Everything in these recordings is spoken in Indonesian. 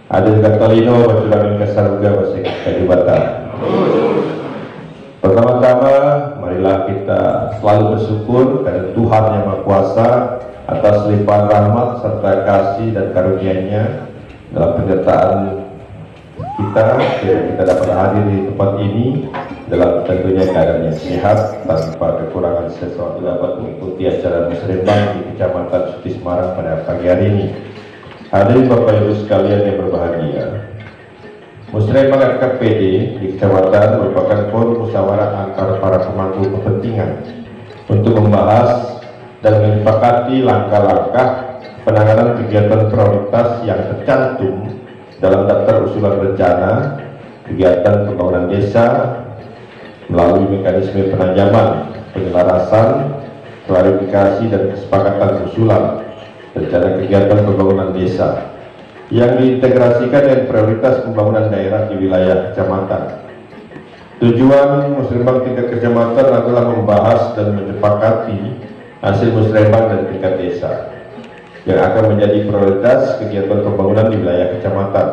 Adil Katalino, Bacuramin Kasaruga, Basik Kadibata. Pertama-tama, marilah kita selalu bersyukur kepada Tuhan Yang Maha Kuasa atas limpahan rahmat serta kasih dan karunia-Nya dalam penyertaan kita dapat hadir di tempat ini dalam tentunya keadaan yang sehat tanpa kekurangan sesuatu dapat mengikuti acara musrembang di Kecamatan Suti Semarang pada pagi hari ini. Hadirin Bapak Ibu sekalian yang berbahagia, musrembang RKPD di Kecamatan merupakan forum musyawarah antara para pemangku kepentingan untuk membahas dan menyepakati langkah-langkah penanganan kegiatan prioritas yang tercantum dalam daftar usulan rencana kegiatan pembangunan desa melalui mekanisme penajaman, penyelarasan, klarifikasi dan kesepakatan usulan rencana kegiatan pembangunan desa yang diintegrasikan dengan prioritas pembangunan daerah di wilayah kecamatan. Tujuan musrembang tingkat kecamatan adalah membahas dan menyepakati hasil musrembang dan tingkat desa yang akan menjadi prioritas kegiatan pembangunan di wilayah kecamatan.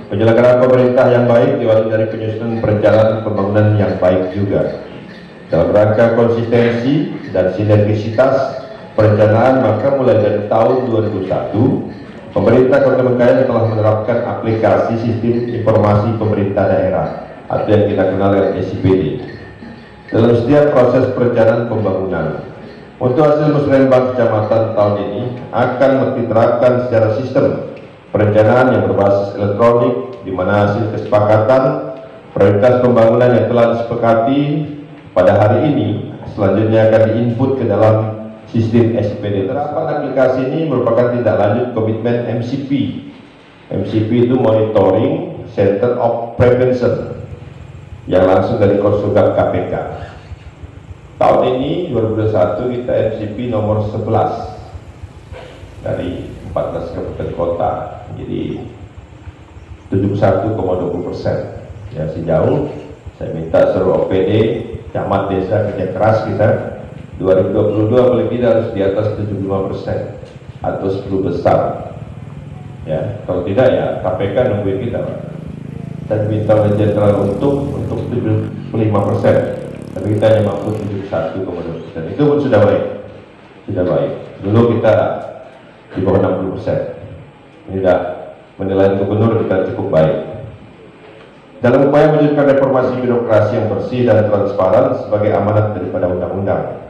Penyelenggaraan pemerintah yang baik diawali dari penyusunan perencanaan pembangunan yang baik juga. Dalam rangka konsistensi dan sinergisitas perencanaan, maka mulai dari tahun 2001, pemerintah Kota Bengkayang telah menerapkan aplikasi sistem informasi pemerintah daerah atau yang kita kenal dengan SIPD dalam setiap proses perencanaan pembangunan. Untuk hasil musrembang kecamatan tahun ini akan diterapkan secara sistem perencanaan yang berbasis elektronik, di mana hasil kesepakatan prioritas pembangunan yang telah disepakati pada hari ini selanjutnya akan diinput ke dalam sistem SIPD. Penerapan aplikasi ini merupakan tindak lanjut komitmen MCP. MCP itu Monitoring Center of Prevention yang langsung dari Konsulgat KPK. Tahun ini 2021 kita MCP nomor 11 dari 14 kabupaten kota, jadi 71,20%. Ya, sejauh saya minta seluruh OPD, camat desa kerja keras kita 2022 paling tidak harus di atas 75% atau 10 besar. Ya, kalau tidak ya KPK nungguin kita, Pak. Dan minta jenderal untuk 75%, tapi kita hanya mampu 71,2%. Itu pun sudah baik, sudah baik. Dulu kita di bawah 60%. Ini dah menilai gubernur kita cukup baik. Dalam upaya mewujudkan reformasi birokrasi yang bersih dan transparan sebagai amanat daripada undang-undang.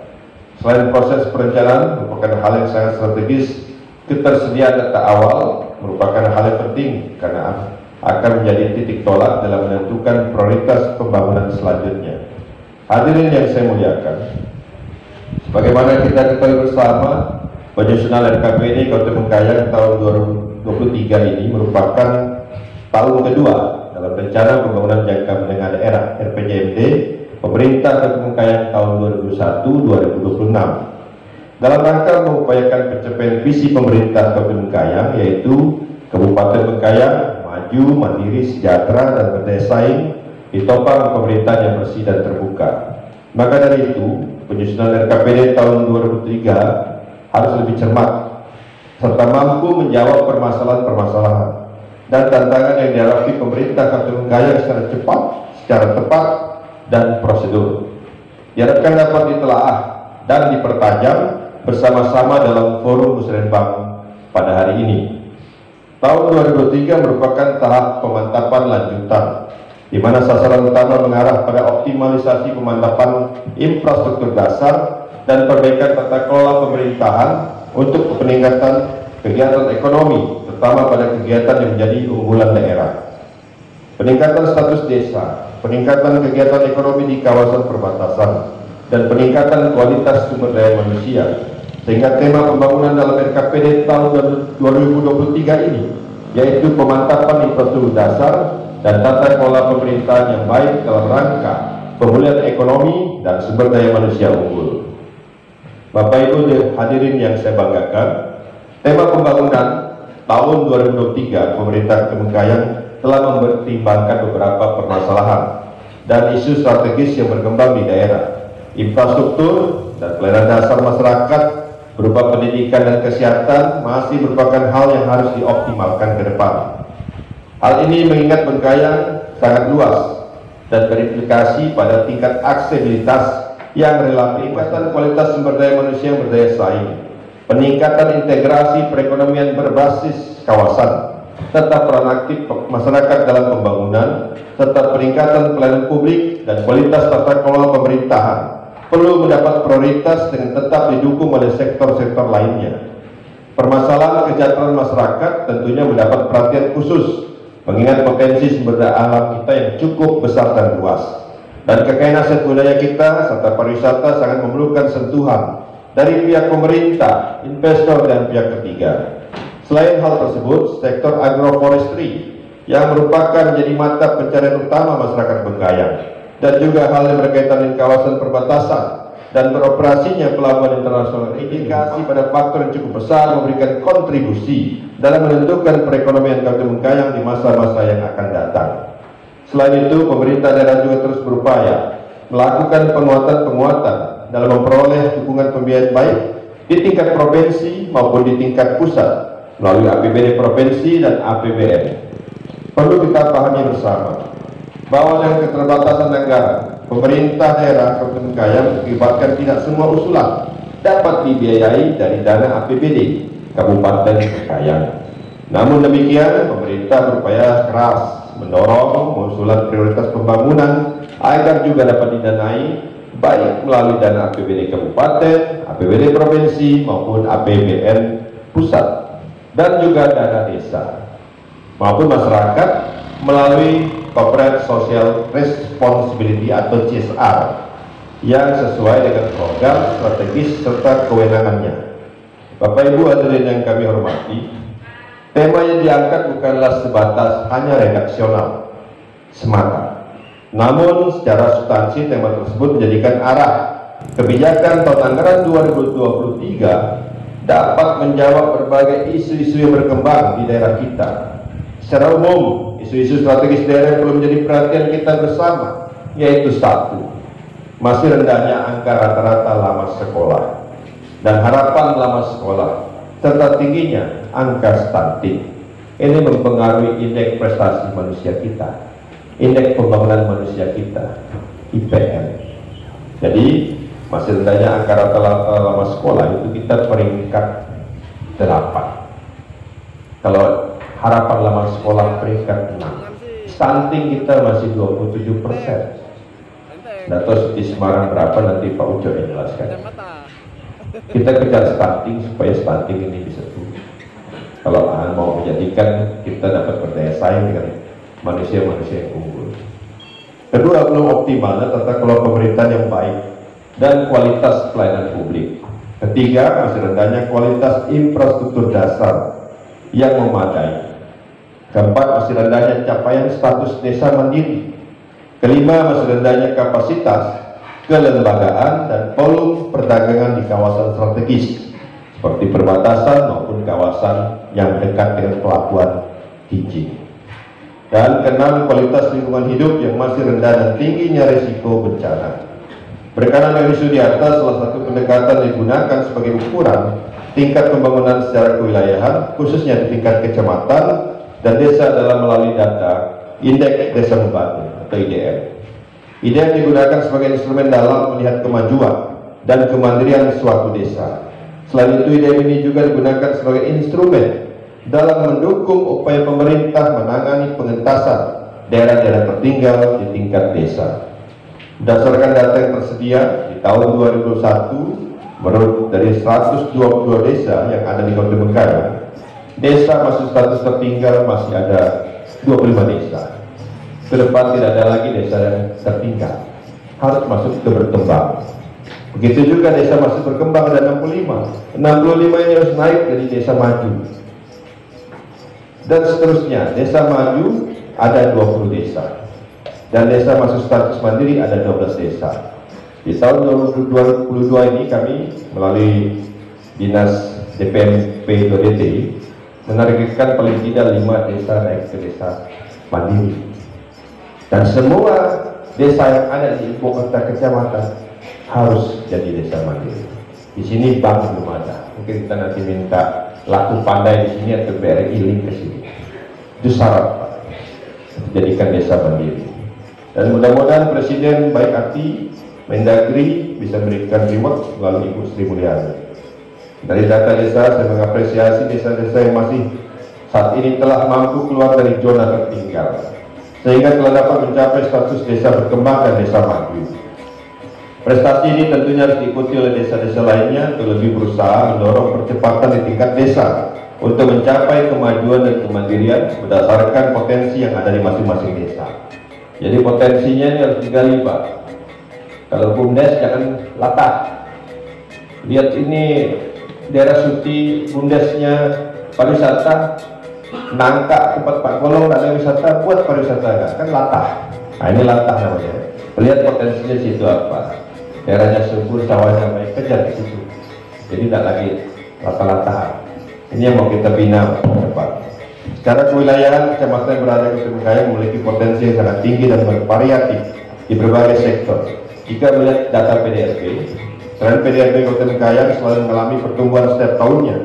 Selain proses perencanaan merupakan hal yang sangat strategis, ketersediaan data awal merupakan hal yang penting karena akan menjadi titik tolak dalam menentukan prioritas pembangunan selanjutnya. Hadirin yang saya muliakan, sebagaimana kita ketahui bersama, penyusunan RKPD Kota Bengkayang tahun 2023 ini merupakan tahun kedua dalam rencana pembangunan jangka menengah daerah RPJMD pemerintah Kota Bengkayang tahun 2021-2026 dalam rangka mengupayakan pencapaian visi pemerintah Kota Bengkayang, yaitu Kabupaten Bengkayang maju, mandiri, sejahtera dan berdaya saing ditopang pemerintahan yang bersih dan terbuka. Maka dari itu penyusunan RKPD tahun 2003 harus lebih cermat serta mampu menjawab permasalahan-permasalahan dan tantangan yang dihadapi pemerintah Kota Bengkayang secara cepat, secara tepat dan prosedur. Diharapkan dapat ditelaah dan dipertajam bersama-sama dalam forum musrembang pada hari ini. Tahun 2003 merupakan tahap pemantapan lanjutan, di mana sasaran utama mengarah pada optimalisasi pemantapan infrastruktur dasar dan perbaikan tata kelola pemerintahan untuk peningkatan kegiatan ekonomi, terutama pada kegiatan yang menjadi unggulan daerah. Peningkatan status desa, peningkatan kegiatan ekonomi di kawasan perbatasan, dan peningkatan kualitas sumber daya manusia, sehingga tema pembangunan dalam RKPD tahun 2023 ini yaitu pemantapan infrastruktur dasar dan tata kelola pemerintahan yang baik dalam rangka pemulihan ekonomi dan sumber daya manusia unggul. Bapak Ibu hadirin yang saya banggakan, tema pembangunan tahun 2023 pemerintah Kota Bengkayang telah mempertimbangkan beberapa permasalahan dan isu strategis yang berkembang di daerah. Infrastruktur dan pelayanan dasar masyarakat berupa pendidikan dan kesehatan masih merupakan hal yang harus dioptimalkan ke depan. Hal ini mengingat Bengkayang sangat luas dan berimplikasi pada tingkat aksesibilitas yang relatif, peningkatan kualitas sumber daya manusia yang berdaya saing, peningkatan integrasi perekonomian berbasis kawasan, serta peran aktif masyarakat dalam pembangunan, serta peningkatan pelayanan publik dan kualitas tata kelola pemerintahan perlu mendapat prioritas dengan tetap didukung oleh sektor-sektor lainnya. Permasalahan kesejahteraan masyarakat tentunya mendapat perhatian khusus, mengingat potensi sumber daya alam kita yang cukup besar dan luas, dan kekayaan aset budaya kita serta pariwisata sangat memerlukan sentuhan dari pihak pemerintah, investor, dan pihak ketiga. Selain hal tersebut, sektor agroforestry yang merupakan jadi mata pencarian utama masyarakat Bengkayang, dan juga hal yang berkaitan dengan kawasan perbatasan dan beroperasinya pelabuhan internasional, indikasi pada faktor yang cukup besar memberikan kontribusi dalam menentukan perekonomian Kabupaten Bengkayang di masa-masa yang akan datang. Selain itu, pemerintah daerah juga terus berupaya melakukan penguatan-penguatan dalam memperoleh dukungan pembiayaan baik di tingkat provinsi maupun di tingkat pusat melalui APBD provinsi dan APBN. Perlu kita pahami bersama bahwa dengan keterbatasan anggaran, pemerintah daerah Kabupaten Bengkayang mengakibatkan tidak semua usulan dapat dibiayai dari dana APBD Kabupaten Bengkayang. Namun demikian, pemerintah berupaya keras mendorong usulan prioritas pembangunan agar juga dapat didanai baik melalui dana APBD Kabupaten, APBD Provinsi maupun APBN Pusat, dan juga dana desa maupun masyarakat melalui Corporate Social Responsibility atau CSR yang sesuai dengan program strategis serta kewenangannya. Bapak Ibu hadirin yang kami hormati, tema yang diangkat bukanlah sebatas hanya redaksional semata, namun secara substansi tema tersebut menjadikan arah kebijakan tahun anggaran 2023 dapat menjawab berbagai isu-isu yang berkembang di daerah kita. Secara umum, isu-isu strategis daerah yang perlu menjadi perhatian kita bersama, yaitu satu, masih rendahnya angka rata-rata lama sekolah dan harapan lama sekolah, serta tingginya angka stunting. Ini mempengaruhi indeks prestasi manusia kita, indeks pembangunan manusia kita, IPM. Jadi masih rendahnya angka rata-rata lama sekolah itu kita peringkat 8. Kalau harapan lama sekolah peringkat 6. Stunting kita masih 27%. Data di Semarang berapa nanti Pak Ujo yang jelaskan. Kita kejar stunting supaya stunting ini bisa turun. Kalau mau menjadikan kita dapat berdaya saing dengan manusia-manusia yang unggul. Kedua, belum optimalnya tata kelola pemerintahan yang baik dan kualitas pelayanan publik. Ketiga, masih rendahnya kualitas infrastruktur dasar yang memadai. Keempat, masih rendahnya capaian status desa mandiri. Kelima, masih rendahnya kapasitas kelembagaan dan volume perdagangan di kawasan strategis seperti perbatasan maupun kawasan yang dekat dengan pelabuhan hiji. Dan keenam, kualitas lingkungan hidup yang masih rendah dan tingginya risiko bencana. Berkenaan dengan isu di atas, salah satu pendekatan digunakan sebagai ukuran tingkat pembangunan secara kewilayahan, khususnya di tingkat kecamatan dan desa dalam melalui data Indeks Desa Membantu atau IDM. IDM digunakan sebagai instrumen dalam melihat kemajuan dan kemandirian suatu desa. Selain itu, IDM ini juga digunakan sebagai instrumen dalam mendukung upaya pemerintah menangani pengentasan daerah-daerah tertinggal di tingkat desa. Berdasarkan data yang tersedia di tahun 2021, menurut dari 122 desa yang ada di Kabupaten Bengkayang, desa masuk status tertinggal masih ada 25 desa. Ke depan tidak ada lagi desa yang tertinggal, harus masuk ke berkembang. Begitu juga desa masih berkembang ada 65 ini harus naik jadi desa maju. Dan seterusnya, desa maju ada 20 desa. Dan desa masuk status mandiri ada 12 desa. Di tahun 2022 ini kami melalui Dinas DPMP DT menargetkan paling tidak 5 desa naik ke desa mandiri. Dan semua desa yang ada di ibu kota kecamatan harus jadi desa mandiri. Di sini bank belum ada. Mungkin kita nanti minta laku pandai di sini atau BRI link ke sini. Itu syarat, Pak. jadikan desa mandiri. Dan mudah-mudahan Presiden baik hati, Mendagri bisa memberikan reward melalui Ibu Sri Mulyani. Dari data desa, saya mengapresiasi desa-desa yang masih saat ini telah mampu keluar dari zona tertinggal, sehingga telah dapat mencapai status desa berkembang dan desa maju. Prestasi ini tentunya harus diikuti oleh desa-desa lainnya, terlebih berusaha mendorong percepatan di tingkat desa untuk mencapai kemajuan dan kemandirian berdasarkan potensi yang ada di masing-masing desa. Jadi potensinya ini harus digali, Pak. Kalau BUMDes jangan latah. Lihat ini daerah Suti, BUMDesnya pariwisata, nangka tempat Pak Golong ada wisata, buat pariwisata kan latah. Nah ini latah namanya. Lihat potensinya situ apa. Daerahnya subur, sawahnya baik, kejar di situ. Jadi tidak lagi latah-latah. Ini yang mau kita bina ke depan. Secara kewilayahan, kecamatan yang berada di Kabupaten Bengkayang memiliki potensi yang sangat tinggi dan bervariatif di berbagai sektor. Jika melihat data PDRB, selain PDRB Kabupaten Bengkayang selalu mengalami pertumbuhan setiap tahunnya,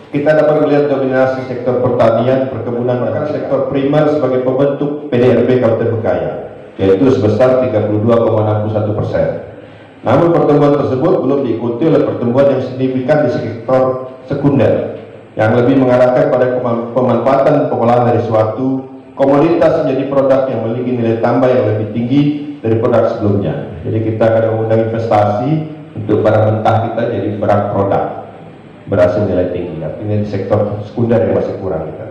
kita dapat melihat dominasi sektor pertanian, perkebunan, bahkan sektor primer sebagai pembentuk PDRB Kabupaten Bengkayang, yaitu sebesar 32,61%. Namun pertumbuhan tersebut belum diikuti oleh pertumbuhan yang signifikan di sektor sekunder, yang lebih mengarahkan pada pemanfaatan pengolahan dari suatu komoditas menjadi produk yang memiliki nilai tambah yang lebih tinggi dari produk sebelumnya. Jadi kita akan mengundang investasi untuk barang mentah kita jadi barang produk berhasil nilai tinggi. Artinya di sektor sekunder yang masih kurang kita.